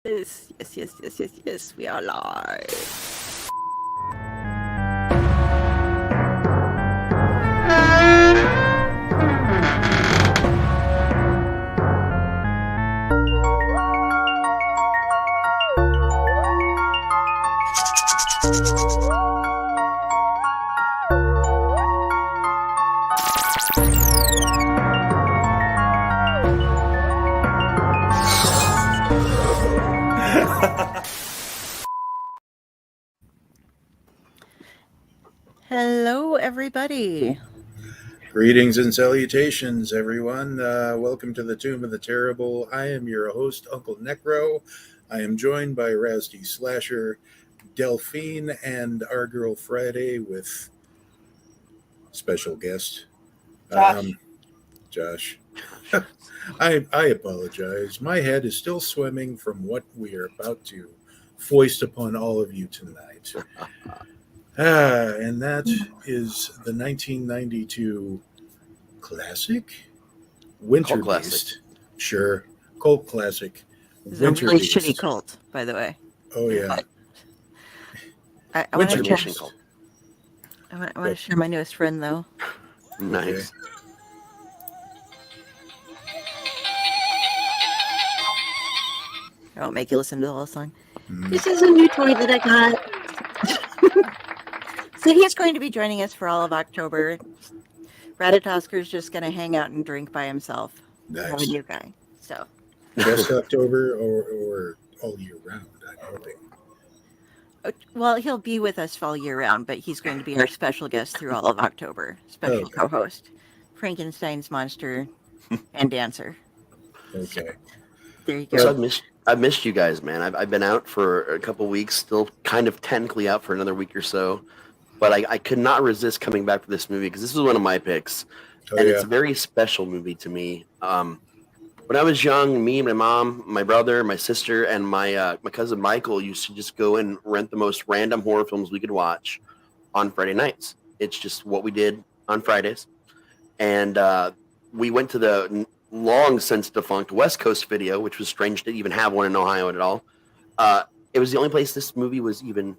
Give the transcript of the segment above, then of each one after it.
Yes, we are live. Hello, everybody. Greetings and salutations, everyone. Welcome to the Tomb of the Terrible. I am your host, UncleNecRo. I am joined by Rasty Slasher, Delphine, and our girl Friday with special guest Josh. I apologize. My head is still swimming from what we are about to foist upon all of you tonight. And that is the 1992 classic Winterbeast. Sure. Cult classic. This is a really shitty cult, by the way. Oh, yeah. I want to share. I want to share my newest friend, though. Nice. Okay. I won't make you listen to the whole song. This is a new toy that I got. So he's going to be joining us for all of October. Ratatosker's just going to hang out and drink by himself. Nice. Have a new guy. So. Just October or all year round, I'm hoping. Well, he'll be with us all year round, but he's going to be our special guest through all of October. Special co-host. Frankenstein's monster and dancer. Okay. So, there you go. So I've missed you guys, man. I've been out for a couple weeks, still kind of technically out for another week or so. But I could not resist coming back for this movie because this was one of my picks. It's a very special movie to me. When I was young, me, my mom, my brother, my sister, and my cousin Michael used to just go and rent the most random horror films we could watch on Friday nights. It's just what we did on Fridays. And we went to the long since defunct West Coast Video, which was strange to even have one in Ohio at all. It was the only place this movie was even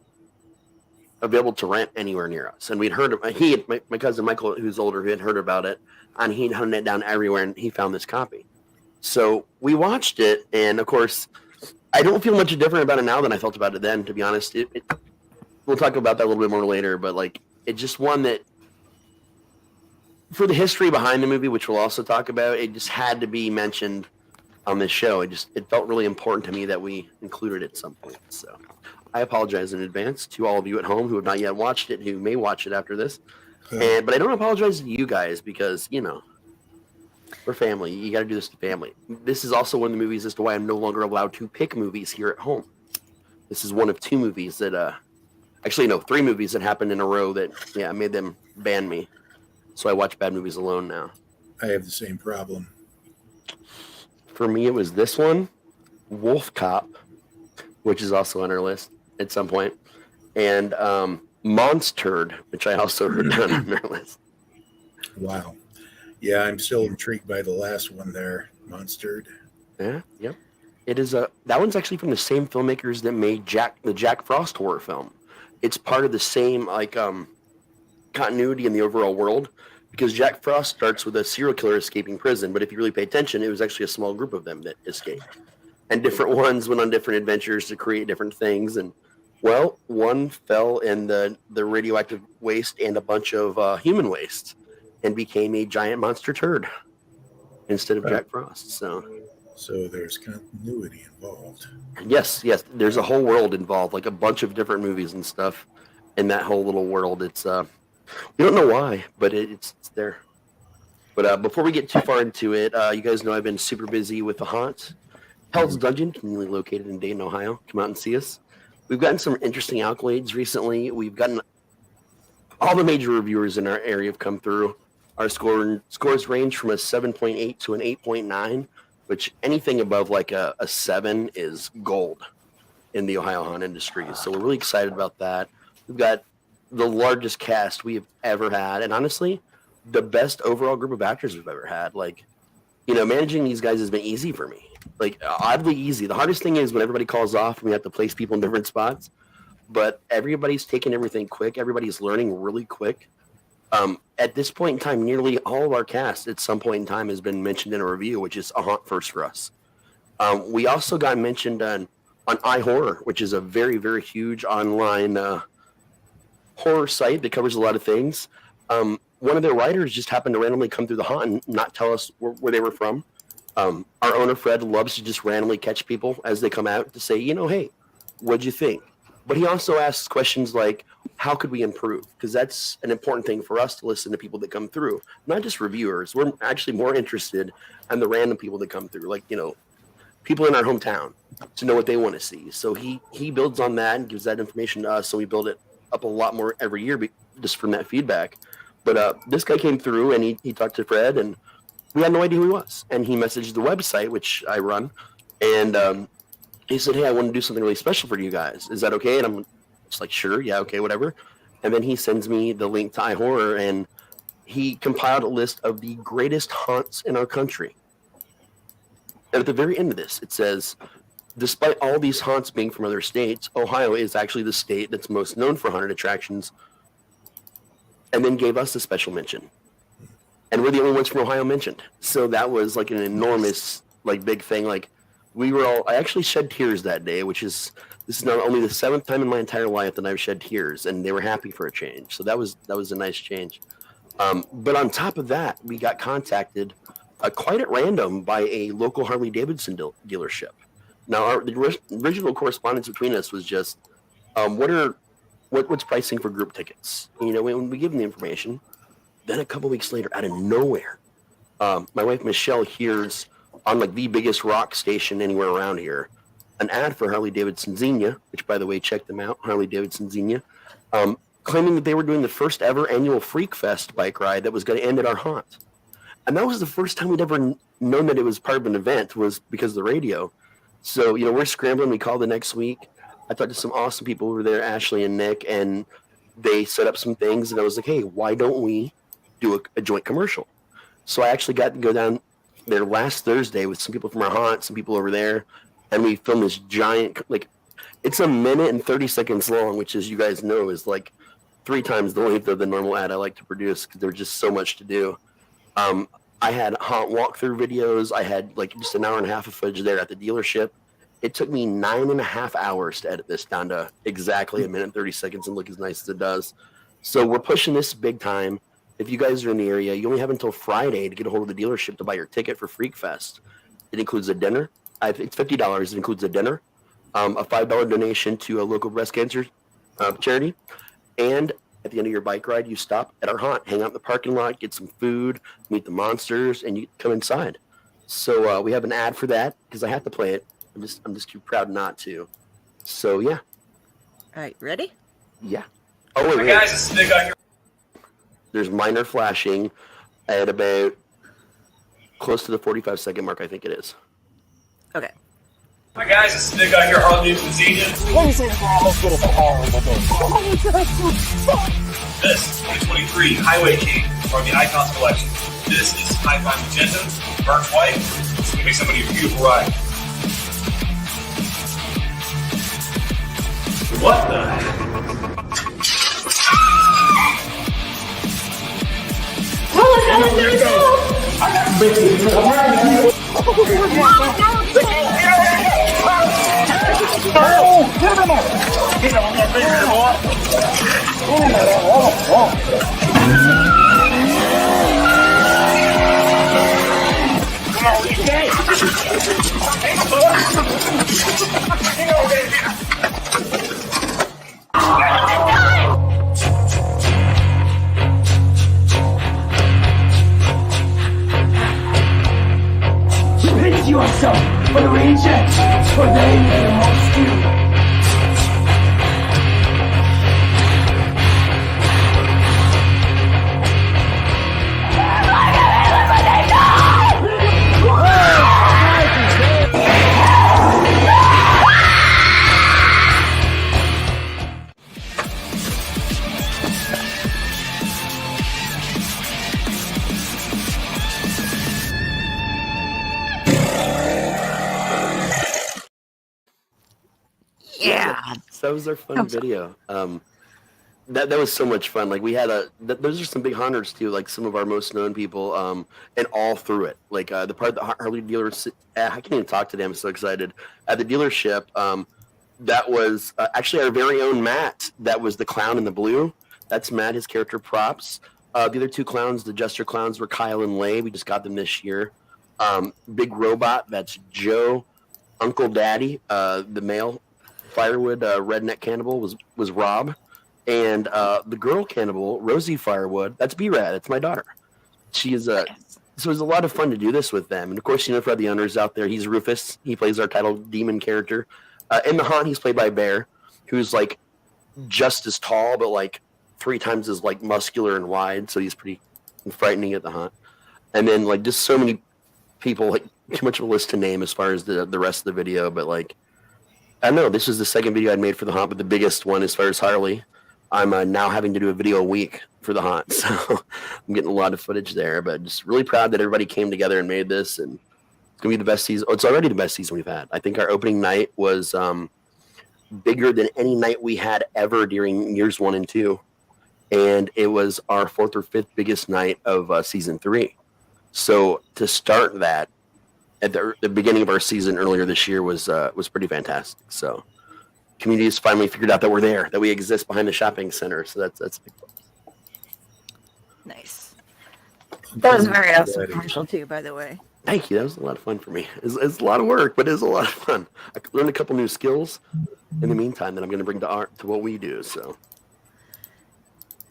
available to rent anywhere near us. And we'd heard of my cousin Michael, who's older, who had heard about it, and he'd hunted it down everywhere, and he found this copy. So we watched it, and of course, I don't feel much different about it now than I felt about it then, to be honest. We'll talk about that a little bit more later, but like, it's just one that, for the history behind the movie, which we'll also talk about, it just had to be mentioned on this show. It felt really important to me that we included it at some point. So I apologize in advance to all of you at home who have not yet watched it, who may watch it after this. But I don't apologize to you guys because, we're family. You got to do this to family. This is also one of the movies as to why I'm no longer allowed to pick movies here at home. This is one of two movies that, three movies that happened in a row that, made them ban me. So I watch bad movies alone now. I have the same problem. For me, it was this one, Wolf Cop, which is also on our list at some point, and Monstered, which I also wrote down on our list. Wow. Yeah, I'm still intrigued by the last one there, Monstered. Yeah, yep. It is that one's actually from the same filmmakers that made the Jack Frost horror film. It's part of the same continuity in the overall world, because Jack Frost starts with a serial killer escaping prison, but if you really pay attention, it was actually a small group of them that escaped. And different ones went on different adventures to create different things. And, well, one fell in the radioactive waste and a bunch of human waste and became a giant monster turd instead of Jack Frost. So there's continuity involved. Yes. There's a whole world involved, like a bunch of different movies and stuff in that whole little world. It's we don't know why, but it's there. But before we get too far into it, you guys know I've been super busy with The Haunt. Hell's Dungeon, conveniently located in Dayton, Ohio. Come out and see us. We've gotten some interesting accolades recently. We've gotten all the major reviewers in our area have come through. Our scores range from a 7.8 to an 8.9, which anything above like a 7 is gold in the Ohio haunt industry. So we're really excited about that. We've got the largest cast we have ever had, and honestly, the best overall group of actors we've ever had. Like, managing these guys has been easy for me. like oddly easy. The hardest thing is when everybody calls off and we have to place people in different spots. But everybody's taking everything quick. Everybody's learning really quick. At this point in time, nearly all of our cast at some point in time has been mentioned in a review, which is a haunt first for us. We also got mentioned on iHorror, which is a very, very huge online horror site that covers a lot of things. One of their writers just happened to randomly come through the haunt and not tell us where they were from. Our owner, Fred, loves to just randomly catch people as they come out to say, hey, what'd you think? But he also asks questions like, how could we improve? Because that's an important thing for us to listen to people that come through, not just reviewers. We're actually more interested in the random people that come through, like, people in our hometown to know what they want to see. So he builds on that and gives that information to us. So we build it up a lot more every year just from that feedback. But this guy came through and he talked to Fred and we had no idea who he was. And he messaged the website, which I run. And he said, hey, I want to do something really special for you guys. Is that okay? And I'm just like, sure. Yeah. Okay, whatever. And then he sends me the link to iHorror and he compiled a list of the greatest haunts in our country. And at the very end of this, it says, despite all these haunts being from other states, Ohio is actually the state that's most known for haunted attractions, and then gave us a special mention. And we're the only ones from Ohio mentioned. So that was like an enormous, big thing. I actually shed tears that day, this is not only the 7th time in my entire life that I've shed tears, and they were happy for a change. So that was a nice change. But on top of that, we got contacted quite at random by a local Harley Davidson dealership. Now, the original correspondence between us was just, what's pricing for group tickets? When we give them the information, then a couple weeks later, out of nowhere, my wife Michelle hears on the biggest rock station anywhere around here, an ad for Harley Davidson Xenia, which, by the way, check them out, Harley Davidson Xenia, claiming that they were doing the first ever annual Freak Fest bike ride that was going to end at our haunt. And that was the first time we'd ever known that it was part of an event, was because of the radio. So, we're scrambling. We called the next week. I talked to some awesome people over there, Ashley and Nick, and they set up some things. And I was like, hey, why don't we do a joint commercial? So I actually got to go down there last Thursday with some people from our haunt, some people over there, and we filmed this giant, it's 1 minute and 30 seconds long, which, as you guys know, is 3 times the length of the normal ad I like to produce because there's just so much to do. I had haunt walkthrough videos. I had just an hour and a half of footage there at the dealership. It took me 9.5 hours to edit this down to exactly 1 minute and 30 seconds and look as nice as it does. So we're pushing this big time. If you guys are in the area, you only have until Friday to get a hold of the dealership to buy your ticket for Freak Fest. It includes a dinner. It's $50. It includes a dinner, a $5 donation to a local breast cancer charity, and at the end of your bike ride, you stop at our haunt, hang out in the parking lot, get some food, meet the monsters, and you come inside. So we have an ad for that because I have to play it. I'm just too proud not to. So yeah. All right, ready? Yeah. Oh wait, guys, it's Nick on your. There's minor flashing at about close to the 45-second mark, I think it is. Okay. Hi guys, it's Nick on your Harley Davidson Xenia. This 2023 Highway King from the Icons Collection. This is Hi-Fi Magenta, burnt white. It's going to make somebody a beautiful ride. What the heck? Rid yourself for the rejects, for they may amongst you. Yeah. So that was our fun video. That was so much fun. Like we had those are some big hunters too. Like some of our most known people, and all through it. Like the part that Harley dealers, I can't even talk today. I'm so excited at the dealership. That was actually our very own Matt. That was the clown in the blue. That's Matt. His character props. The other two clowns, the Jester clowns, were Kyle and Lay. We just got them this year. Big robot. That's Joe. Uncle Daddy, the male firewood redneck cannibal was Rob. And the girl cannibal, Rosie Firewood, that's B-Rad. That's my daughter. She is so it was a lot of fun to do this with them. And of course, for the owners out there, he's Rufus. He plays our title demon character. In the haunt, he's played by Bear, who's like just as tall, but like 3 times as like muscular and wide. So he's pretty frightening at the haunt. And then like just so many people, like too much of a list to name as far as the rest of the video. But like, I don't know, this was the second video I'd made for the haunt, but the biggest one as far as Harley. I'm now having to do a video a week for the haunt, so I'm getting a lot of footage there. But just really proud that everybody came together and made this, and it's gonna be the best season. Oh, it's already the best season we've had. I think our opening night was bigger than any night we had ever during years 1 and 2, and it was our 4th or 5th biggest night of season 3. So to start that at the beginning of our season earlier this year was pretty fantastic. So. Community has finally figured out that we're there, that we exist behind the shopping center. So that's a big one. Nice. That was a very awesome commercial too, by the way. Thank you. That was a lot of fun for me. It's a lot of work, but it's a lot of fun. I learned a couple new skills in the meantime that I'm going to bring to what we do. So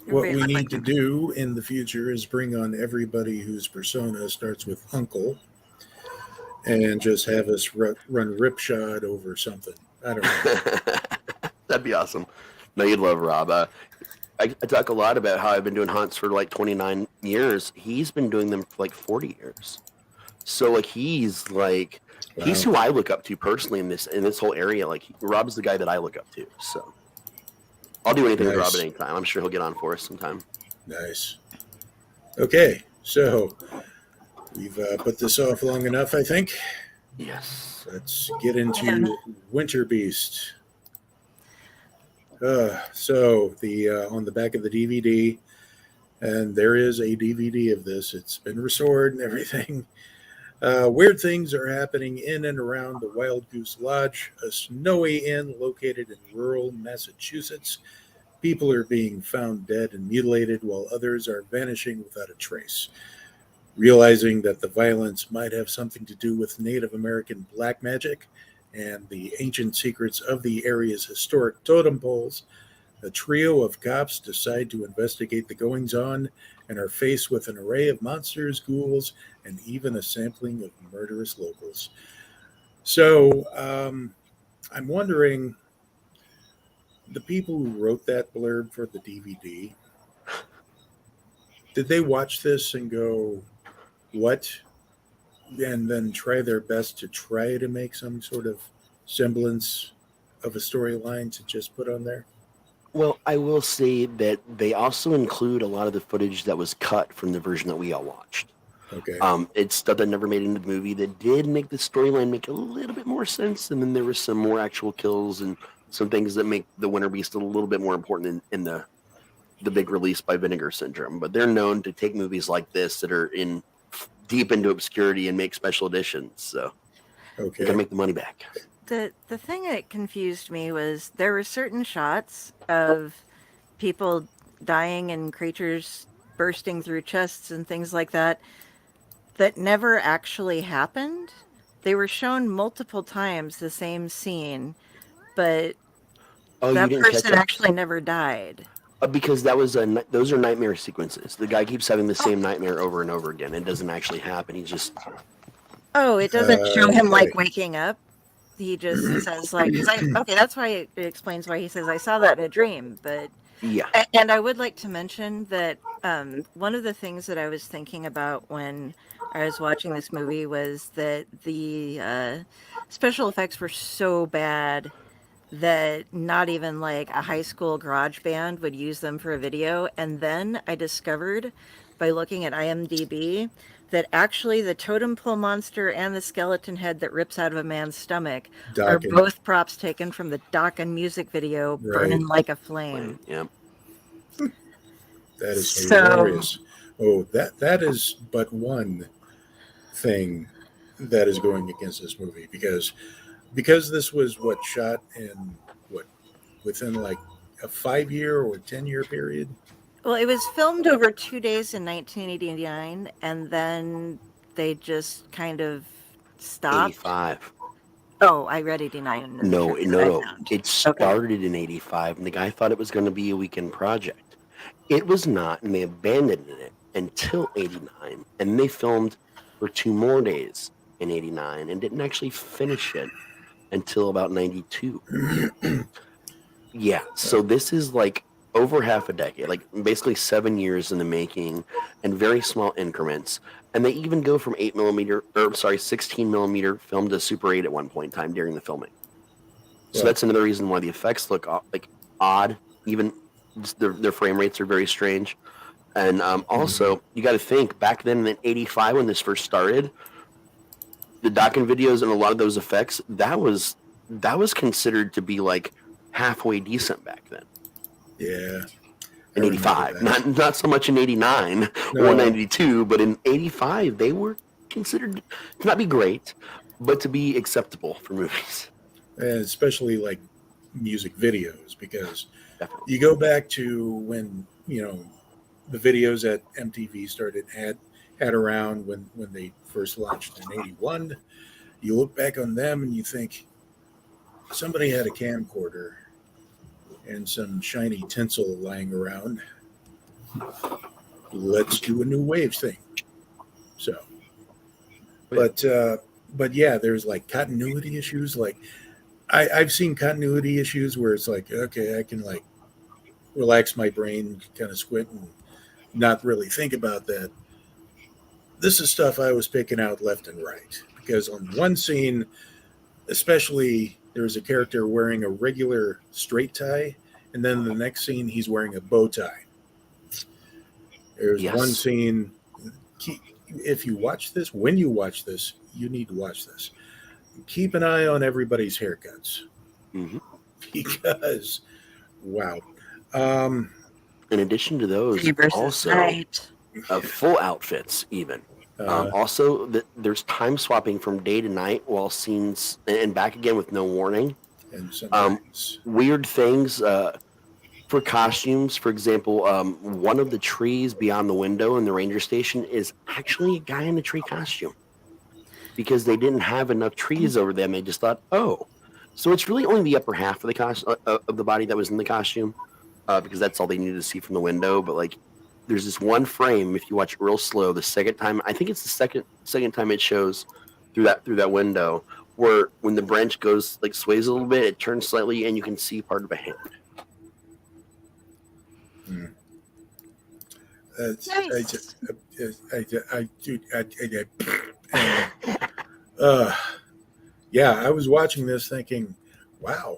what we need to do in the future is bring on everybody whose persona starts with Uncle and just have us run ripshod over something. I don't know. That'd be awesome. No, you'd love Rob. I talk a lot about how I've been doing haunts for like 29 years. He's been doing them for like 40 years. So like he's who I look up to personally in this whole area. Like Rob's the guy that I look up to. So I'll do anything with Rob at any time. I'm sure he'll get on for us sometime. Nice. Okay, so we've put this off long enough, I think. Yes. Let's get into Winterbeast. So the on the back of the DVD, and there is a DVD of this. It's been restored and everything. Weird things are happening in and around the Wild Goose Lodge, a snowy inn located in rural Massachusetts. People are being found dead and mutilated, while others are vanishing without a trace. Realizing that the violence might have something to do with Native American black magic and the ancient secrets of the area's historic totem poles, a trio of cops decide to investigate the goings-on and are faced with an array of monsters, ghouls, and even a sampling of murderous locals. So, I'm wondering, the people who wrote that blurb for the DVD, did they watch this and go, what? And then try their best to try to make some sort of semblance of a storyline to just put on there? Well, I will say that they also include a lot of the footage that was cut from the version that we all watched. Okay. It's stuff that never made it into the movie that did make the storyline make a little bit more sense, and then there was some more actual kills and some things that make the Winterbeast a little bit more important in the big release by Vinegar Syndrome. But they're known to take movies like this that are deep into obscurity and make special editions. So okay, gotta make the money back. The thing that confused me was there were certain shots of people dying and creatures bursting through chests and things like that that never actually happened. They were shown multiple times, the same scene, but that person actually never died. Because that was those are nightmare sequences. The guy keeps having the same nightmare over and over again. It doesn't actually happen. He just... Oh, it doesn't show him like waking up. He just says like, okay, that's why it explains why he says, I saw that in a dream. But yeah. And I would like to mention that one of the things that I was thinking about when I was watching this movie was that the special effects were so bad that not even like a high school garage band would use them for a video. And then I discovered by looking at IMDb that actually the totem pole monster and the skeleton head that rips out of a man's stomach are Dokken. both props taken from the Dokken music video, Burning Right. Like a Flame. Yep. That is So- hilarious. Oh, that is but one thing that is going against this movie because this was shot in within like a 5-year or 10-year period. Well, it was filmed over 2 days in 1989, and then they just kind of stopped. 85. Oh, I read 89. In the No. trivia I found. It started in 85, and the guy thought it was going to be a weekend project. It was not, and they abandoned it until 89, and they filmed for 2 more days in 89 and didn't actually finish it until about 92. Yeah, so this is like over half a decade, like basically 7 years in the making and very small increments. And they even go from 16 millimeter film to Super 8 at one point in time during the filming. So Yeah. that's another reason why the effects look like odd. Even their frame rates are very strange. And also, you got to think back then in '85 when this first started, the Dokken videos and a lot of those effects that was considered to be like halfway decent back then. Yeah. In I '85, remember that. not so much in '89 No. or '92, but in '85 they were considered to not be great, but to be acceptable for movies. And especially like music videos, because Definitely. you go back to when the videos at MTV started had around when they first launched in '81. You look back on them and you think somebody had a camcorder and some shiny tinsel lying around. Let's do a new wave thing. So, but yeah, there's like continuity issues. Like I've seen continuity issues where it's like, okay, I can like relax my brain, kind of squint and not really think about that. This is stuff I was picking out left and right because on one scene, especially, there was a character wearing a regular straight tie, and then the next scene he's wearing a bow tie. There's Yes. one scene. If you watch this, when you watch this, you need to watch this. Keep an eye on everybody's haircuts because, wow. In addition to those, Day versus also night. full outfits even. Also, there's time swapping from day to night while scenes and back again with no warning. And sometimes, Weird things for costumes. For example, one of the trees beyond the window in the ranger station is actually a guy in a tree costume because they didn't have enough trees over them. They just thought, oh, so it's really only the upper half of the of the body that was in the costume because that's all they needed to see from the window. But like, there's this one frame if you watch it real slow. The second time, I think it's the second time it shows through that window, where when the branch goes like sways a little bit, it turns slightly, and you can see part of a hand. Nice. Yeah, I was watching this thinking, wow,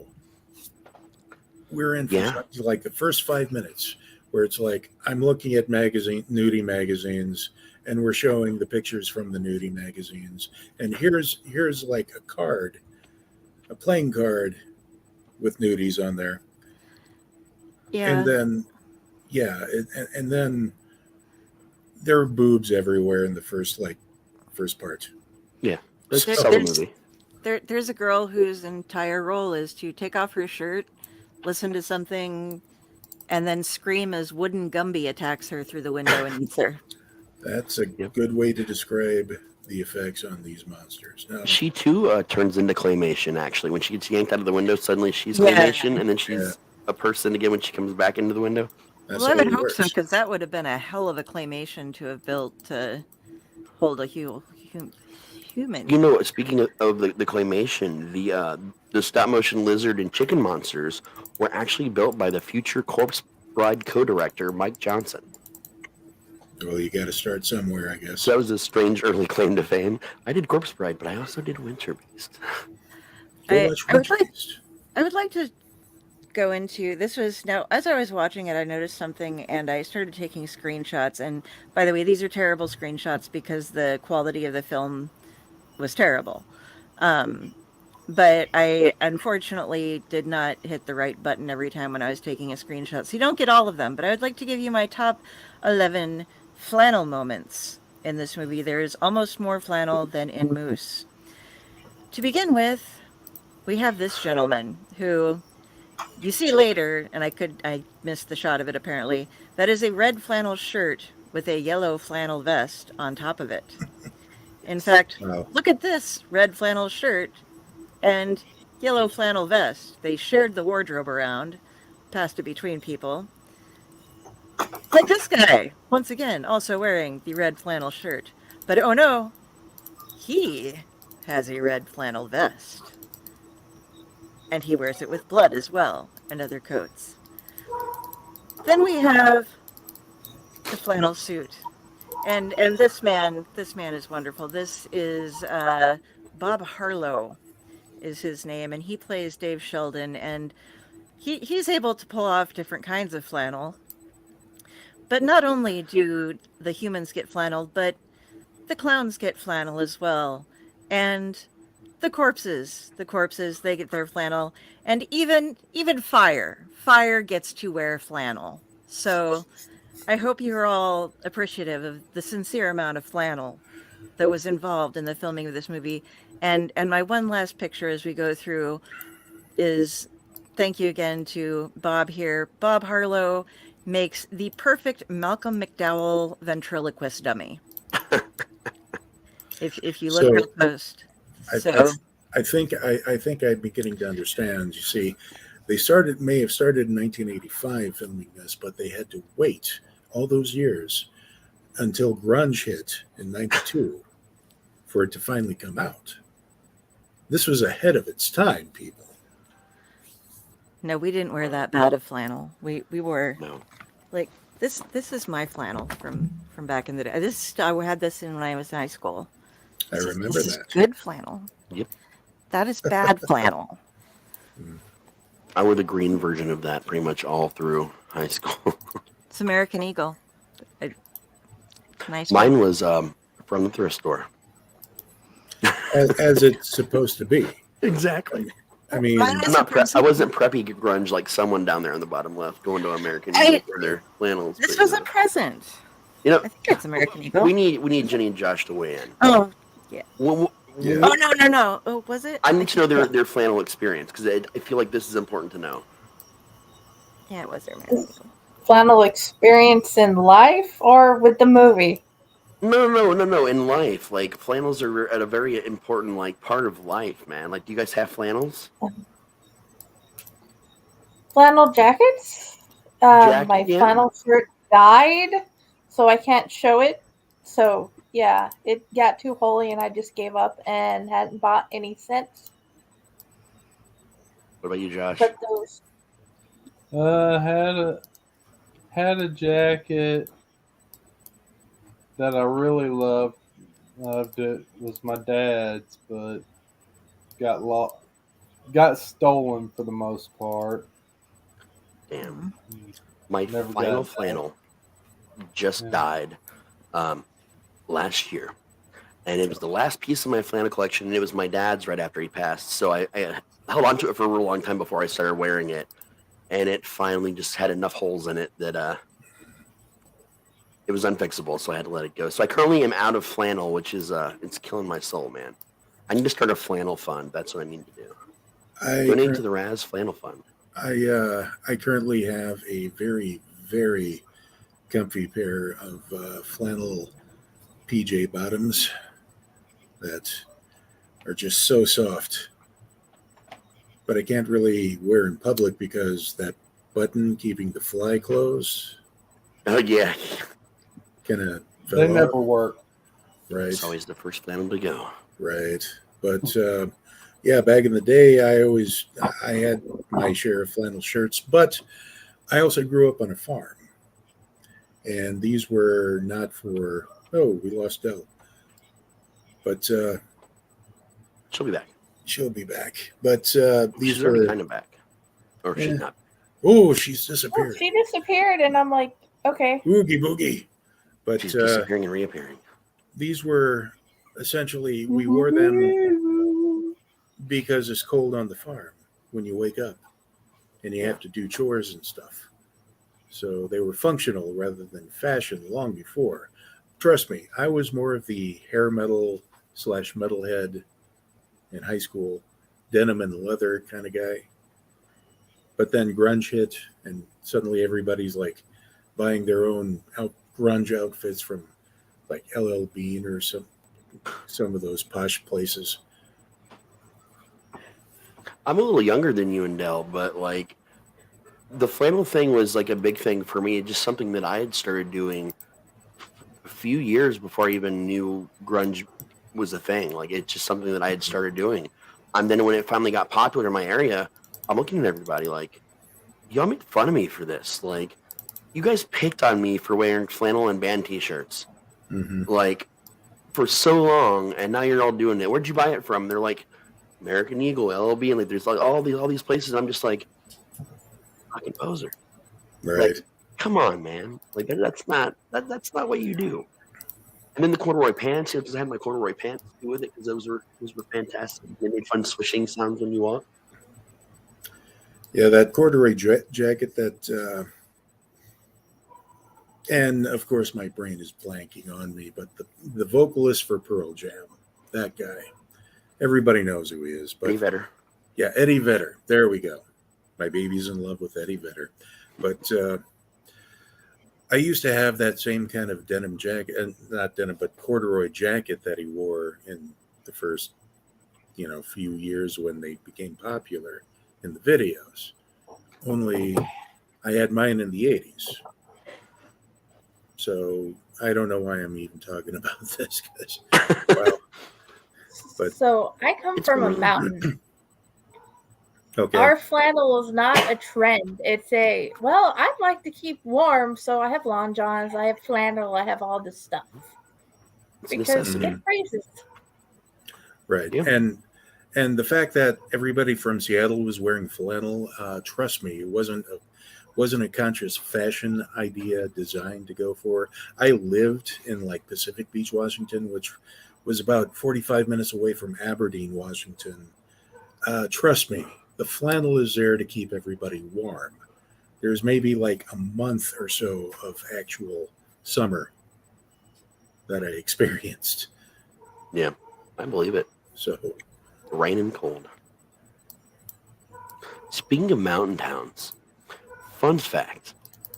we're in for like the first 5 minutes where it's like I'm looking at nudie magazines, and we're showing the pictures from the nudie magazines, and here's like a playing card with nudies on there, Yeah. and then and then there are boobs everywhere in the first part. Yeah, that's There- a solid there's- movie. There's a girl whose entire role is to take off her shirt, listen to something, and then scream as Wooden Gumby attacks her through the window and eats her. That's a good way to describe the effects on these monsters. Now, She too turns into claymation. Actually, when she gets yanked out of the window, suddenly she's Yeah. claymation, and then she's a person again when she comes back into the window. that's Well, I how would it hope so, works. because that would have been a hell of a claymation to have built to hold a human. You know, speaking of the claymation, the stop motion lizard and chicken monsters were actually built by the future Corpse Bride co-director Mike Johnson. Well, you got to start somewhere, I guess. So that was a strange early claim to fame. I did Corpse Bride, but I also did Winterbeast. Go I- watch I would like- Winterbeast. I would like to go into this was now as I was watching it, I noticed something and I started taking screenshots. And by the way, these are terrible screenshots because the quality of the film was terrible. But I unfortunately did not hit the right button every time when I was taking a screenshot. So you don't get all of them, but I would like to give you my top 11 flannel moments in this movie. There's almost more flannel than in Moose. To begin with, we have this gentleman who you see later, and I missed the shot of it apparently. That is a red flannel shirt with a yellow flannel vest on top of it. In fact, Wow. look at this red flannel shirt and yellow flannel vest. They shared the wardrobe around, passed it between people. Like this guy, once again, also wearing the red flannel shirt. But oh no, he has a red flannel vest. And he wears it with blood as well, and other coats. Then we have the flannel suit. And this man is wonderful. This is Bob Harlow is his name, and he plays Dave Sheldon, and he's able to pull off different kinds of flannel. But not only do the humans get flannel, but the clowns get flannel as well. And the corpses, they get their flannel. And even fire. Fire gets to wear flannel. So I hope you're all appreciative of the sincere amount of flannel that was involved in the filming of this movie. And my one last picture as we go through is thank you again to Bob here. Bob Harlow makes the perfect Malcolm McDowell ventriloquist dummy. If you look at the post. I think I'm beginning to understand. You see, they may have started in 1985 filming this, but they had to wait all those years until grunge hit in 92 for it to finally come out. This was ahead of its time, people. No, we didn't wear that bad of flannel. We wore No. like this is my flannel from back in the day. I had this in when I was in high school. I remember This is that. good flannel. Yep. That is bad flannel. I wore the green version of that pretty much all through high school. It's American Eagle. Nice. Mine was from the thrift store. As it's supposed to be. Exactly. I mean, Mine I'm not I wasn't preppy grunge like someone down there on the bottom left going to American Eagle for their flannels. This but, was a present. you know, I think it's American Eagle. we need Jenny and Josh to weigh in. Oh, yeah. Yeah. Oh no. Oh, was it? I need to know their flannel experience because I feel like this is important to know. Yeah, it was American Eagle. Flannel experience in life or with the movie? No. In life, like flannels are at a very important like part of life, man. Like, do you guys have flannels? Flannel jackets? My flannel shirt died, so I can't show it. So yeah, it got too holy, and I just gave up and hadn't bought any since. What about you, Josh? But those Had a jacket that I really loved. It was my dad's, but got stolen for the most part. Damn. My Never final got that. flannel just died last year. And it was the last piece of my flannel collection, and it was my dad's right after he passed. So I held on to it for a real long time before I started wearing it. And it finally just had enough holes in it that it was unfixable, so I had to let it go. So I currently am out of flannel, which is it's killing my soul, man. I need to start a flannel fund. That's what I need to do. Donate to the Raz Flannel Fund. I currently have a very, very comfy pair of flannel PJ bottoms that are just so soft. But I can't really wear in public because that button keeping the fly closed Oh, yeah. kind of They fell never off. work. Right. It's always the first flannel to go. Right. But yeah, back in the day, I had my share of flannel shirts, but I also grew up on a farm. And these were not for, we lost Del. But She'll be back. she'll be back. But She's these already were, kind of back. Or she's not. Oh, she's Oh, disappeared. she disappeared, and I'm like, okay. Oogie boogie. But She's disappearing and reappearing. these were essentially, we wore them because it's cold on the farm when you wake up and you have to do chores and stuff. So they were functional rather than fashion long before. Trust me, I was more of the hair metal / metalhead in high school, denim and leather kind of guy. But then grunge hit, and suddenly everybody's like buying their own grunge outfits from like LL Bean or some of those posh places. I'm a little younger than you and Dell, but like the flannel thing was like a big thing for me. Just something that I had started doing a few years before I even knew grunge was a thing. Like it's just something that I had started doing. And then when it finally got popular in my area, I'm looking at everybody like, y'all made fun of me for this. Like, you guys picked on me for wearing flannel and band t-shirts. Mm-hmm. Like, for so long, and now you're all doing it. Where'd you buy it from? They're like, American Eagle, LLB, and like there's like all these places. I'm just like, fucking poser. Right. Like, come on, man. Like that's not what you do. And then the corduroy pants. I had my corduroy pants to do with it because those were fantastic. They made fun swishing sounds when you walk. Yeah, that corduroy jacket that, and of course my brain is blanking on me, but the vocalist for Pearl Jam, that guy, everybody knows who he is. But Eddie Vedder. Yeah, Eddie Vedder. There we go. My baby's in love with Eddie Vedder. But I used to have that same kind of denim jacket, and not denim, but corduroy jacket that he wore in the first, few years when they became popular in the videos. Only I had mine in the 80s. So I don't know why I'm even talking about this. So I come from a mountain. Okay. Our flannel is not a trend. It's I'd like to keep warm, so I have long johns, I have flannel, I have all this stuff. Because it freezes. Right. Yeah. And the fact that everybody from Seattle was wearing flannel, trust me, it wasn't a conscious fashion idea designed to go for. I lived in like Pacific Beach, Washington, which was about 45 minutes away from Aberdeen, Washington. Trust me, the flannel is there to keep everybody warm. There's maybe like a month or so of actual summer that I experienced. Yeah, I believe it. So rain and cold. Speaking of mountain towns, fun fact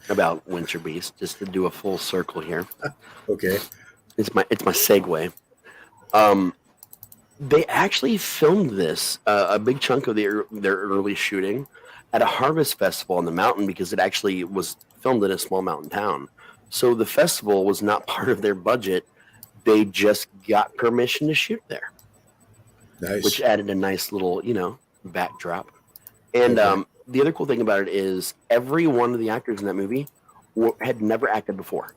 about Winterbeast, just to do a full circle here. Okay. It's my segue. They actually filmed this, a big chunk of their early shooting, at a harvest festival on the mountain because it actually was filmed in a small mountain town. So the festival was not part of their budget. They just got permission to shoot there. Nice. Which added a nice little, backdrop. And the other cool thing about it is every one of the actors in that movie had never acted before.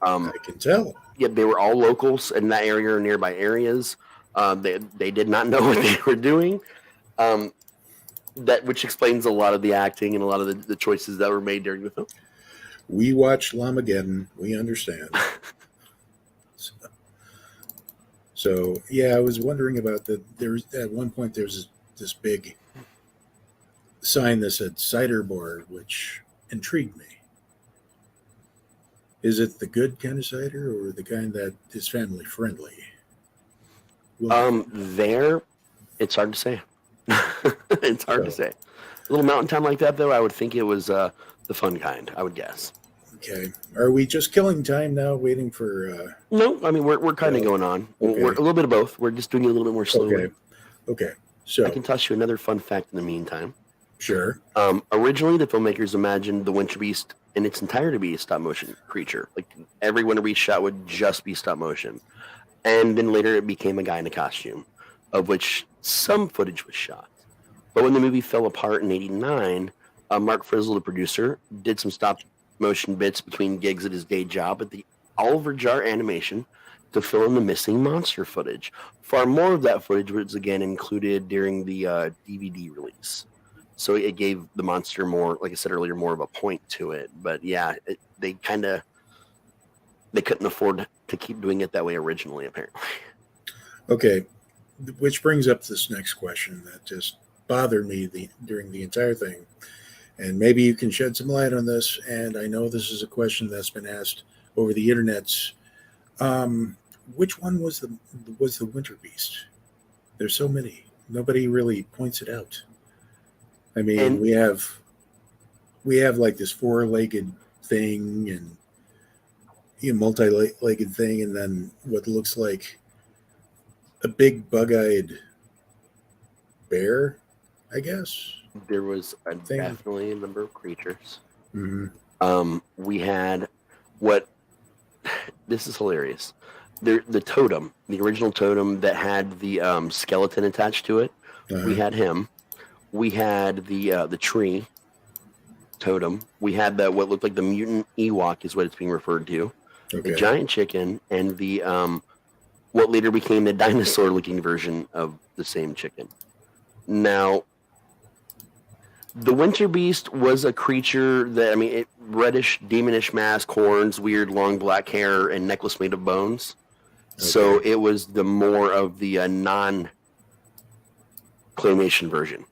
I can tell. Yeah, they were all locals in that area or nearby areas. They did not know what they were doing. Which explains a lot of the acting and a lot of the choices that were made during the film. We watched Lamageddon. We understand. So yeah, I was wondering about that. There's at one point there's this big sign that said cider bar, which intrigued me. Is it the good kind of cider or the kind that is family friendly? There, it's hard to say. It's hard to say. A little mountain town like that, though, I would think it was the fun kind, I would guess. Okay. Are we just killing time now, waiting for... No, I mean, we're kind of going on. Okay. We're a little bit of both. We're just doing it a little bit more slowly. Okay. So I can toss you another fun fact in the meantime. Sure. Originally, the filmmakers imagined the Winterbeast in its entirety to be a stop-motion creature. Like, every Winterbeast shot would just be stop-motion. And then later it became a guy in a costume, of which some footage was shot. But when the movie fell apart in '89, Mark Frizzle, the producer, did some stop-motion bits between gigs at his day job at the Oliver Jar Animation to fill in the missing monster footage. Far more of that footage was again included during the DVD release. So it gave the monster more, like I said earlier, more of a point to it. But yeah, they couldn't afford to keep doing it that way originally, apparently. Okay, which brings up this next question that just bothered me during the entire thing. And maybe you can shed some light on this. And I know this is a question that's been asked over the internets. Which one was the Winterbeast? There's so many. Nobody really points it out. I mean, And we have like this four-legged thing and multi-legged thing, and then what looks like a big bug-eyed bear, I guess. there was definitely a number of creatures. Mm-hmm. We had what? This is hilarious. The totem, the original totem that had the skeleton attached to it. We had him. We had the tree totem. We had what looked like the mutant Ewok is what it's being referred to. Okay. The giant chicken and the what later became the dinosaur-looking version of the same chicken. Now, the Winterbeast was a creature that, I mean, reddish, demonish mask, horns, weird long black hair, and necklace made of bones. Okay. So it was the more of the non-claymation version.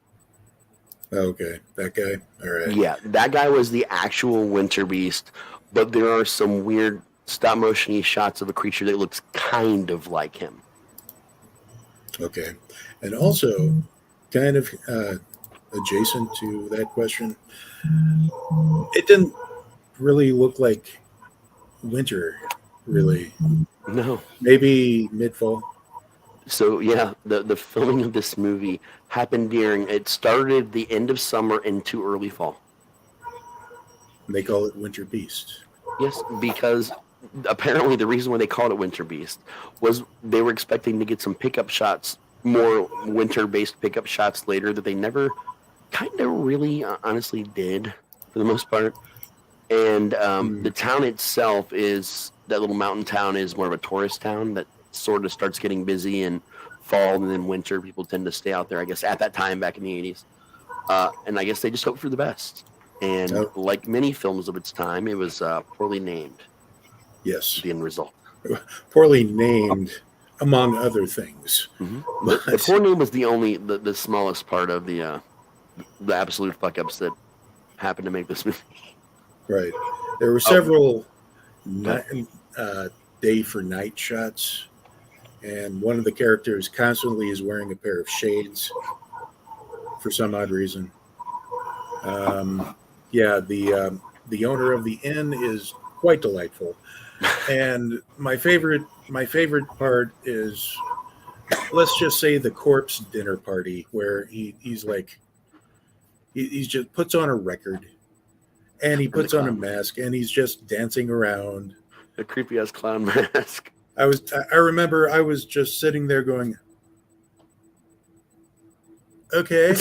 Okay, that guy. All right. Yeah, that guy was the actual Winterbeast, but there are some weird stop-motion-y shots of a creature that looks kind of like him. Okay, and also, kind of adjacent to that question, it didn't really look like winter, really. No. Maybe mid-fall. So yeah, the filming of this movie happened it started the end of summer into early fall. And they call it Winterbeast. Yes, because apparently the reason why they called it Winterbeast was they were expecting to get some pickup shots, more winter-based pickup shots later that they never kind of really honestly did for the most part. And the town itself that little mountain town is more of a tourist town that sort of starts getting busy in fall, and then winter people tend to stay out there, I guess, at that time back in the 80s. And I guess they just hope for the best. And like many films of its time, it was poorly named. Yes. The end result. Poorly named, among other things. Mm-hmm. The poor name was the smallest part of the absolute fuck-ups that happened to make this movie. Right. There were several day for night shots, and one of the characters constantly is wearing a pair of shades for some odd reason. The owner of the inn is quite delightful, and my favorite part is, let's just say, the corpse dinner party, where he's just puts on a record, and he puts on a mask, and he's just dancing around. A creepy ass clown mask. I remember I was just sitting there going, okay,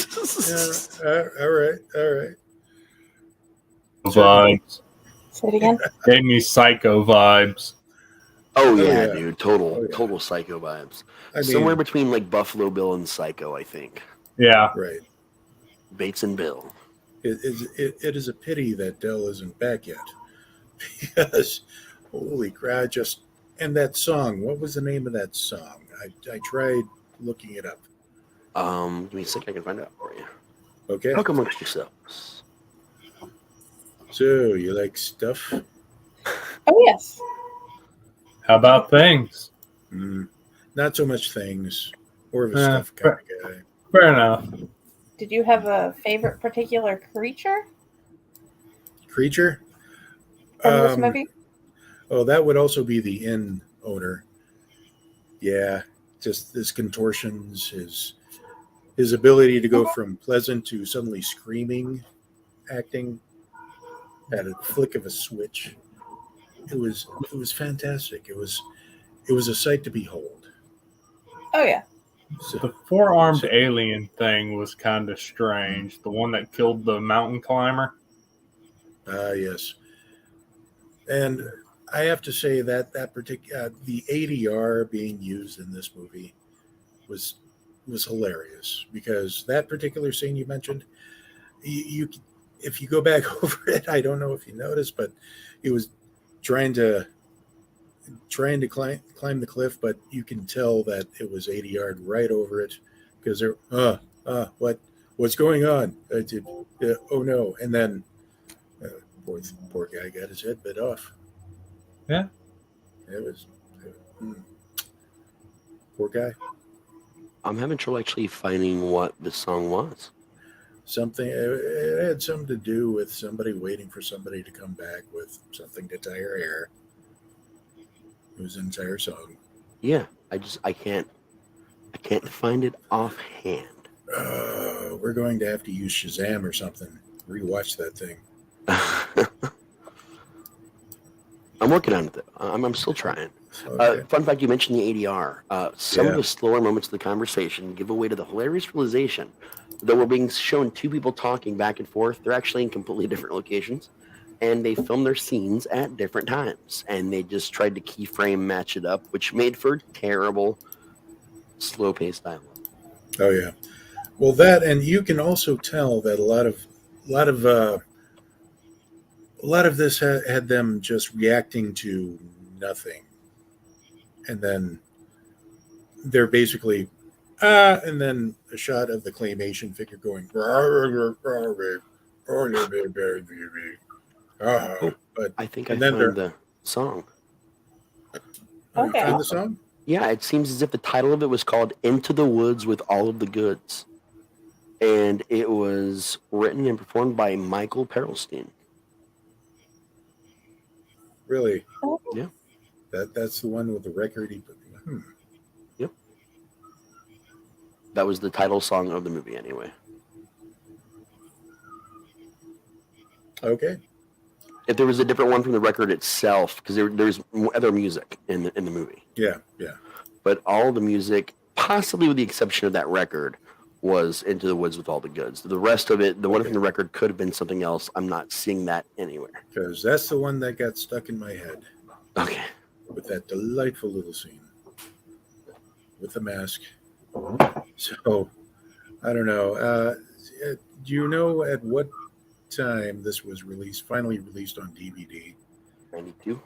all right. Vibes. Say it again. Gave me Psycho vibes. Oh yeah, dude, total Psycho vibes. I mean, somewhere between like Buffalo Bill and Psycho, I think. Yeah, right. Bates and Bill. It is a pity that Dell isn't back yet, because holy crap! And that song. What was the name of that song? I tried looking it up. Give me a second. I can find out for you. Okay. Talk amongst yourselves. So you like stuff? Oh yes. How about things? Not so much things. More of a stuff kind of guy. Fair enough. Did you have a favorite particular creature? Creature? From this movie? Oh, that would also be the inn owner. Yeah, just his contortions, his ability to go from pleasant to suddenly screaming, acting at a flick of a switch. It was fantastic. It was a sight to behold. Oh yeah. So, the four-armed alien thing was kind of strange. The one that killed the mountain climber. Yes. And I have to say that particular the ADR being used in this movie was hilarious, because that particular scene you mentioned, you if you go back over it, I don't know if you noticed, but it was trying to climb the cliff, but you can tell that it was ADR right over it because they're what's going on? Oh no! And then poor guy got his head bit off. Yeah, it was poor guy. I'm having trouble actually finding what the song was. Something it had something to do with somebody waiting for somebody to come back with something to tie her hair. It was an entire song. Yeah, I can't find it offhand. We're going to have to use Shazam or something. Rewatch that thing. I'm working on it, though. I'm still trying. Okay. Fun fact, you mentioned the ADR. Some of the slower moments of the conversation give away to the hilarious realization that we're being shown two people talking back and forth. They're actually in completely different locations, and they filmed their scenes at different times, and they just tried to keyframe match it up, which made for terrible, slow-paced dialogue. Oh, yeah. Well, that, and you can also tell that a lot of this had them just reacting to nothing, and then they're basically and then a shot of the claymation figure going but I think I found the song. You found the song? Yeah, it seems as if the title of it was called "Into the Woods with All of the Goods," and it was written and performed by Michael Perlstein. Really? Yeah. That's the one with the record he put. Yep. That was the title song of the movie, anyway. Okay. If there was a different one from the record itself, because there's other music in the movie. Yeah. But all the music, possibly with the exception of that record, was "Into the Woods with All the Goods." The rest of it, the one from the record, could have been something else. I'm not seeing that anywhere. Because that's the one that got stuck in my head. Okay. With that delightful little scene with the mask. So, I don't know. Do you know at what time this was finally released on DVD? 92.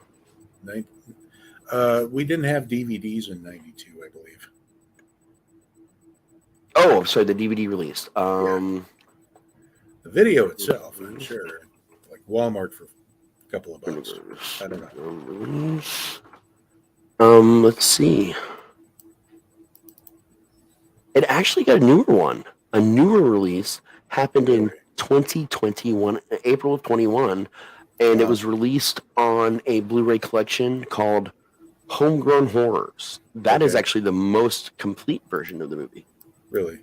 We didn't have DVDs in 92, I believe. Oh, sorry, the DVD release. The video itself, I'm sure, like Walmart for a couple of bucks. I don't know. Let's see. It actually got a newer one. A newer release happened in 2021, April of 21, and it was released on a Blu-ray collection called Homegrown Horrors. That is actually the most complete version of the movie. Really?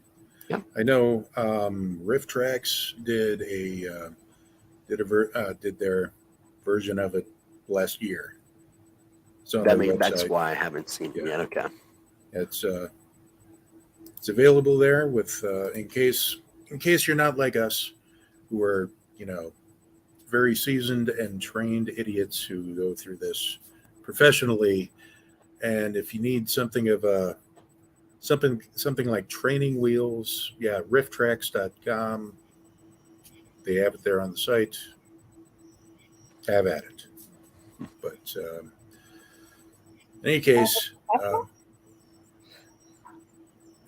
Yeah. I know Riff Tracks did their version of it last year. So that's why I haven't seen it yet. Okay. It's available there with in case you're not like us, who are very seasoned and trained idiots who go through this professionally, and if you need something of a something like training wheels, rifftracks.com. They have it there on the site. Have at it. But in any case,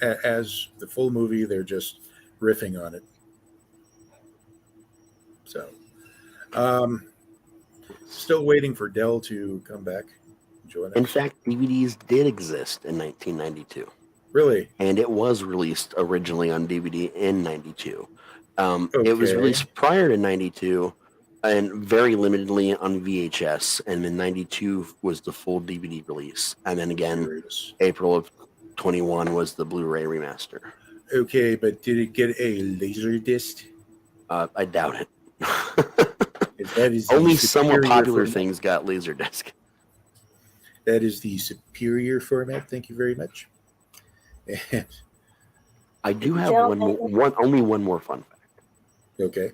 as the full movie, they're just riffing on it. So, still waiting for Dell to come back and join us. In fact, DVDs did exist in 1992. Really? And it was released originally on DVD in 92. It was released prior to 92 and very limitedly on VHS. And then 92 was the full DVD release. And then again, April of 21 was the Blu-ray remaster. Okay, but did it get a laser disc? I doubt it. That is only somewhat popular things got Laserdisc. That is the superior format. Thank you very much. And I do have only one more fun fact. Okay.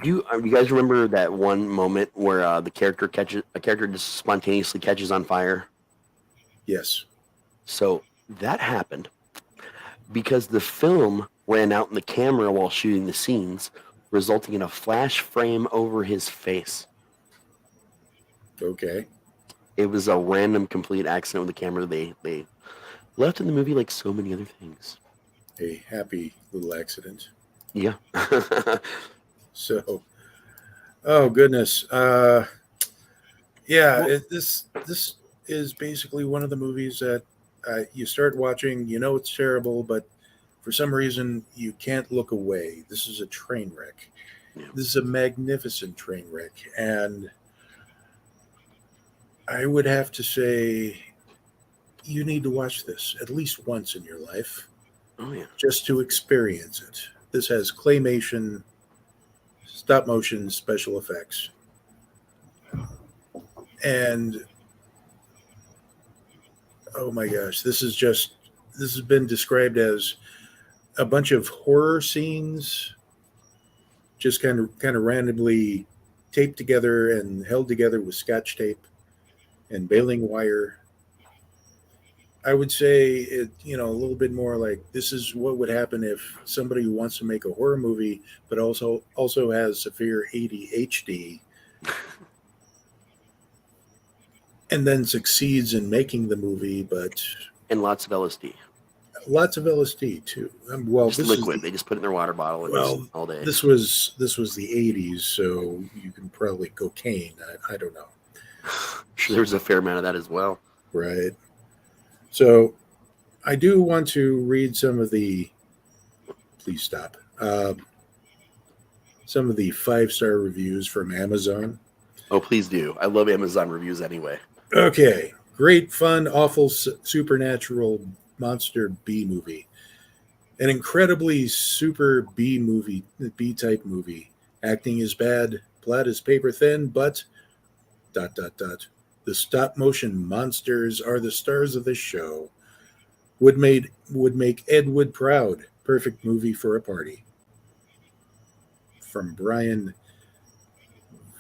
You guys remember that one moment where a character just spontaneously catches on fire? Yes. So that happened because the film ran out in the camera while shooting the scenes, resulting in a flash frame over his face. Okay. It was a random, complete accident with the camera. They left in the movie like so many other things. A happy little accident. Yeah. So, oh goodness. This is basically one of the movies that you start watching, you know it's terrible, but for some reason you can't look away. This is a train wreck. Yeah. This is a magnificent train wreck, and I would have to say you need to watch this at least once in your life. Oh yeah. Just to experience it. This has claymation, stop motion, special effects. And oh my gosh, this has been described as a bunch of horror scenes just kind of randomly taped together and held together with scotch tape and baling wire. I would say it, a little bit more like this is what would happen if somebody who wants to make a horror movie but also has severe ADHD and then succeeds in making the movie, but and lots of LSD. Lots of LSD too. Well, just this liquid. They just put it in their water bottle and all day. This was the 80s, so you can probably cocaine. I don't know. I'm sure there was a fair amount of that as well. Right. So I do want to read some of the. Please stop. Some of the 5-star reviews from Amazon. Oh, please do. I love Amazon reviews anyway. Okay. Great, fun, awful, supernatural monster B movie. An incredibly super B-type movie. Acting is bad, plot is paper thin, but ... The stop motion monsters are the stars of this show. Would make Ed Wood proud. Perfect movie for a party. From Brian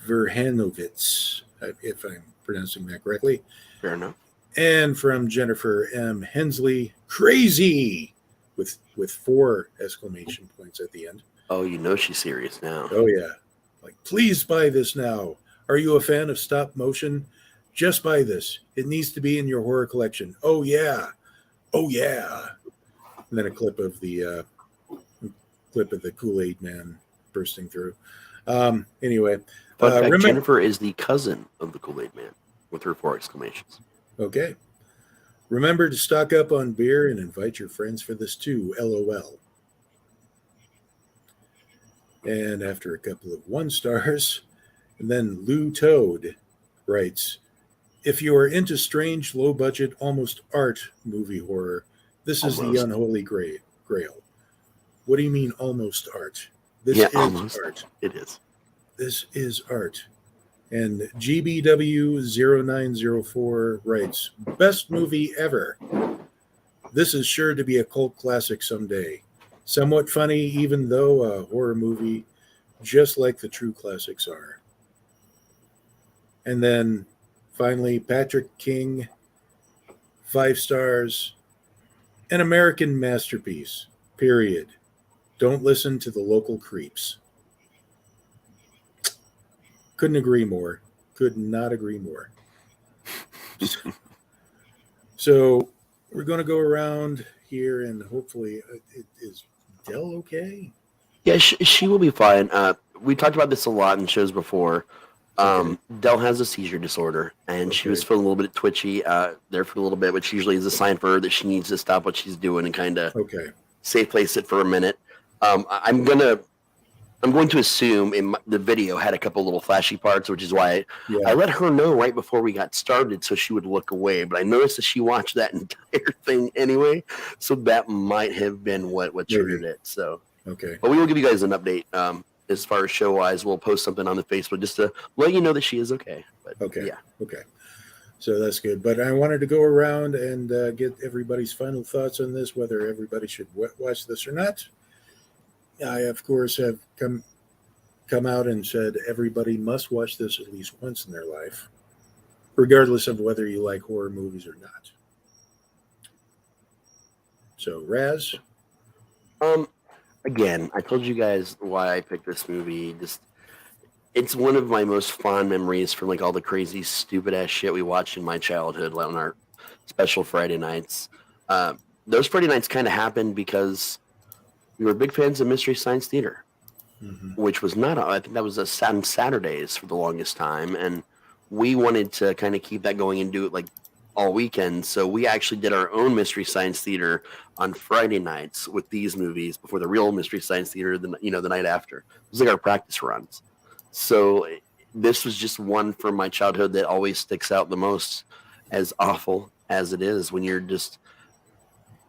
Verhanovitz, if I'm pronouncing that correctly. Fair enough. And from Jennifer M. Hensley, crazy, with 4 exclamation points at the end. Oh, you know she's serious now. Oh yeah, like please buy this now. Are you a fan of stop motion? Just buy this. It needs to be in your horror collection. Oh yeah, oh yeah. And then a clip of the Kool-Aid Man bursting through. Anyway, Fun fact, Jennifer is the cousin of the Kool-Aid Man with her 4 exclamations. Okay. Remember to stock up on beer and invite your friends for this too. LOL. And after a couple of 1 stars, and then Lou Toad writes, if you are into strange, low-budget, almost art movie horror, this is the unholy grail. What do you mean almost art? This is almost. Art. It is. This is art. And GBW0904 writes, best movie ever. This is sure to be a cult classic someday. Somewhat funny, even though a horror movie, just like the true classics are. And then finally, Patrick King, 5 stars, an American masterpiece, period. Don't listen to the local creeps. Couldn't agree more. Could not agree more. So we're going to go around here and hopefully, is Del okay? Yeah, she will be fine. We talked about this a lot in shows before. Del has a seizure disorder, and she was feeling a little bit twitchy there for a little bit, which usually is a sign for her that she needs to stop what she's doing and kind of safe place it for a minute. I'm going to assume the video had a couple little flashy parts, which is why I let her know right before we got started so she would look away. But I noticed that she watched that entire thing anyway, so that might have been what triggered it. So but we will give you guys an update. As far as show-wise, we'll post something on the Facebook just to let you know that she is okay. But, okay. So that's good. But I wanted to go around and get everybody's final thoughts on this, whether everybody should watch this or not. I, of course, have come out and said everybody must watch this at least once in their life, regardless of whether you like horror movies or not. So, Raz? again, I told you guys why I picked this movie. Just it's one of my most fond memories from like all the crazy, stupid ass shit we watched in my childhood, like on our special Friday nights. Those Friday nights kind of happened because we were big fans of Mystery Science Theater, which was not. I think that was on Saturdays for the longest time, and we wanted to kind of keep that going and do it like all weekend. So we actually did our own Mystery Science Theater on Friday nights with these movies before the real Mystery Science Theater, the night after. It was like our practice runs. So this was just one from my childhood that always sticks out the most, as awful as it is when you're just.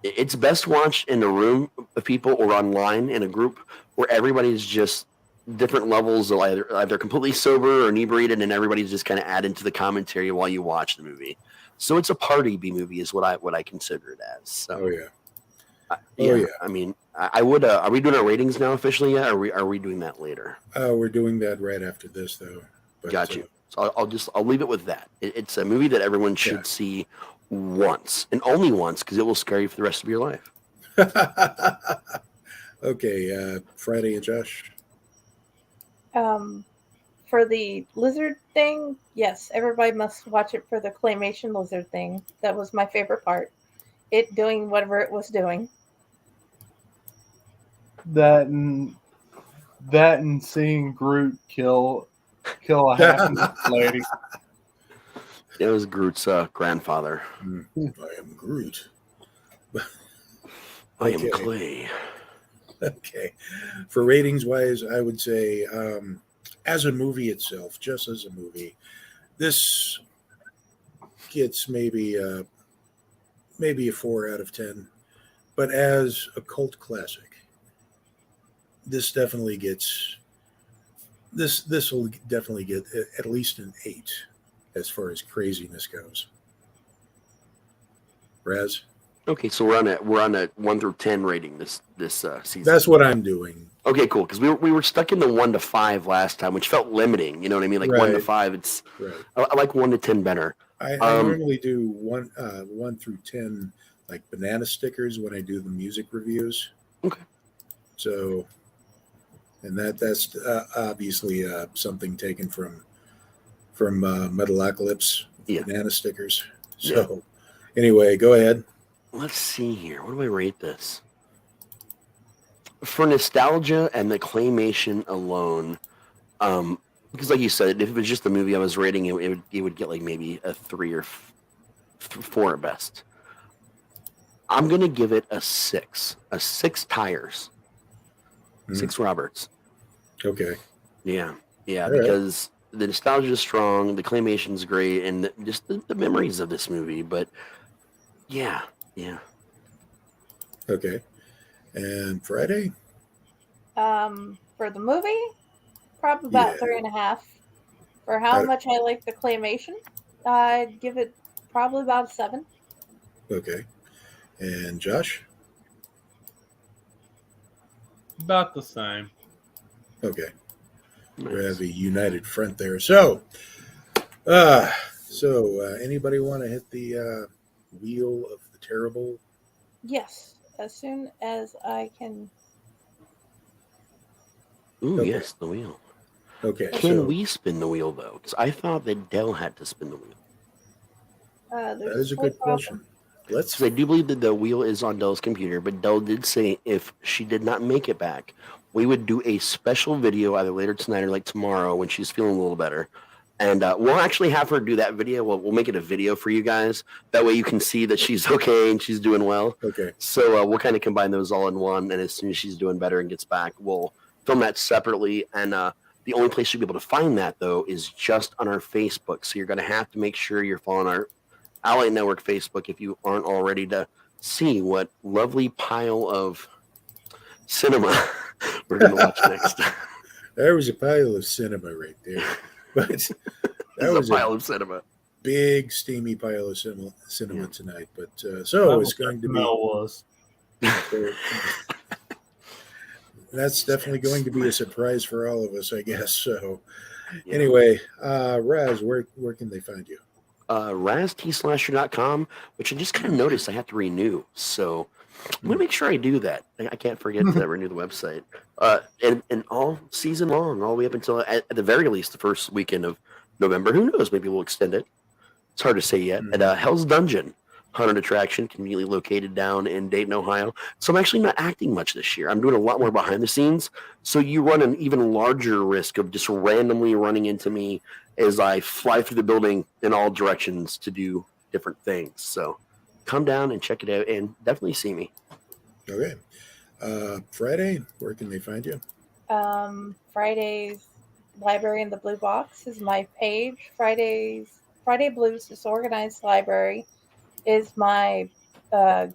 It's best watched in a room of people or online in a group where everybody's just different levels of either completely sober or inebriated, and everybody's just kind of adding to the commentary while you watch the movie. So it's a party B movie, is what I consider it as. So, Oh yeah. Yeah. I mean, I would. Are we doing our ratings now officially yet? Or are we doing that later? We're doing that right after this, though. But, Got you. So I'll leave it with that. It's a movie that everyone should see once and only once, because it will scare you for the rest of your life. Okay, Friday and Josh. For the lizard thing, yes, everybody must watch it for the claymation lizard thing. That was my favorite part. It doing whatever it was doing. That and seeing Groot kill a half lady. It was Groot's grandfather. I am Groot. I am Clay. Okay. For ratings wise, I would say as a movie itself, just as a movie, this gets maybe a 4 out of 10. But as a cult classic, this definitely gets this will definitely get at least an 8 as far as craziness goes. Raz? Okay, so we're on a 1 through 10 rating this season. That's what I'm doing. Okay, cool. Because we were stuck in the 1 to 5 last time, which felt limiting. You know what I mean? Like 1 to 5. It's I like 1 to 10 better. I normally do 1 through 10 like banana stickers when I do the music reviews. Okay. So, and that's obviously something taken from Metalocalypse, banana stickers. So, anyway, go ahead. Let's see here. What do I rate this? For nostalgia and the claymation alone, because like you said, if it was just the movie I was rating, it would get like maybe a 3 or 4 at best. I'm gonna give it a 6. A 6 tires. 6 Roberts. Okay. Yeah, because the nostalgia is strong, the claymation's great, and just the memories of this movie. But yeah. Okay. And Friday? For the movie, probably about 3.5. For how much I like the claymation, I'd give it probably about a 7. Okay. And Josh? About the same. Okay. Nice. We have a united front there. So anybody want to hit the wheel of the terrible? Yes, as soon as I can. Ooh, yes, the wheel. Okay. Can we spin the wheel, though? Because I thought that Dell had to spin the wheel. That is a good question. Because I do believe that the wheel is on Dell's computer, but Dell did say if she did not make it back, we would do a special video either later tonight or like tomorrow when she's feeling a little better. And we'll actually have her do that video. We'll make it a video for you guys. That way you can see that she's okay and she's doing well. Okay. So we'll kind of combine those all in one. And as soon as she's doing better and gets back, we'll film that separately. And the only place you'll be able to find that, though, is just on our Facebook. So you're going to have to make sure you're following our Allied Network Facebook if you aren't already, to see what lovely pile of cinema we're going to watch next. There was a pile of cinema right there. But that was a pile of cinema. Big, steamy pile of cinema tonight. But so it's going to be. That's definitely going to be a surprise for all of us, I guess. So, anyway, Raz, where can they find you? RazTslasher.com, which I just kind of noticed I have to renew. So I'm gonna make sure I do that. I can't forget to renew the website. And all season long, all the way up until at the very least the first weekend of November. Who knows? Maybe we'll extend it. It's hard to say yet. At Hell's Dungeon, haunted attraction, conveniently located down in Dayton, Ohio. So I'm actually not acting much this year. I'm doing a lot more behind the scenes. So you run an even larger risk of just randomly running into me as I fly through the building in all directions to do different things. So come down and check it out and definitely see me. Okay. Friday, where can they find you? Friday's Library in the Blue Box is my page. Friday Blues Disorganized Library is my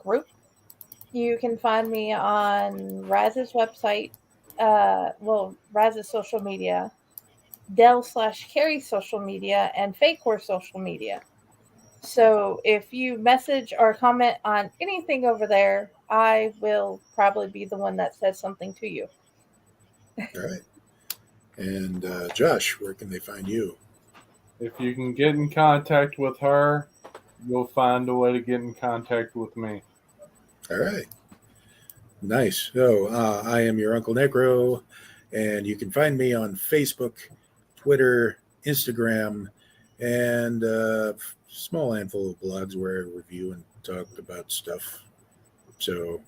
group. You can find me on Raz's website, Raz's social media, Del/Carrie's social media, and Fake Horse social media. So if you message or comment on anything over there, I will probably be the one that says something to you. All right. And Josh, where can they find you? If you can get in contact with her, you'll find a way to get in contact with me. All right. Nice. So I am your Uncle Necro, and you can find me on Facebook, Twitter, Instagram, and a small handful of blogs where I review and talk about stuff. So,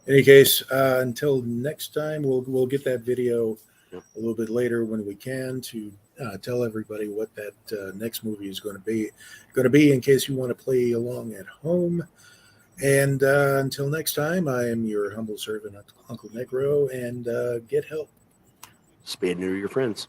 in any case, until next time, we'll get that video a little bit later when we can to tell everybody what that next movie is going to be. In case you want to play along at home. And until next time, I am your humble servant, Uncle Necro, and get help. Spay and neuter your friends.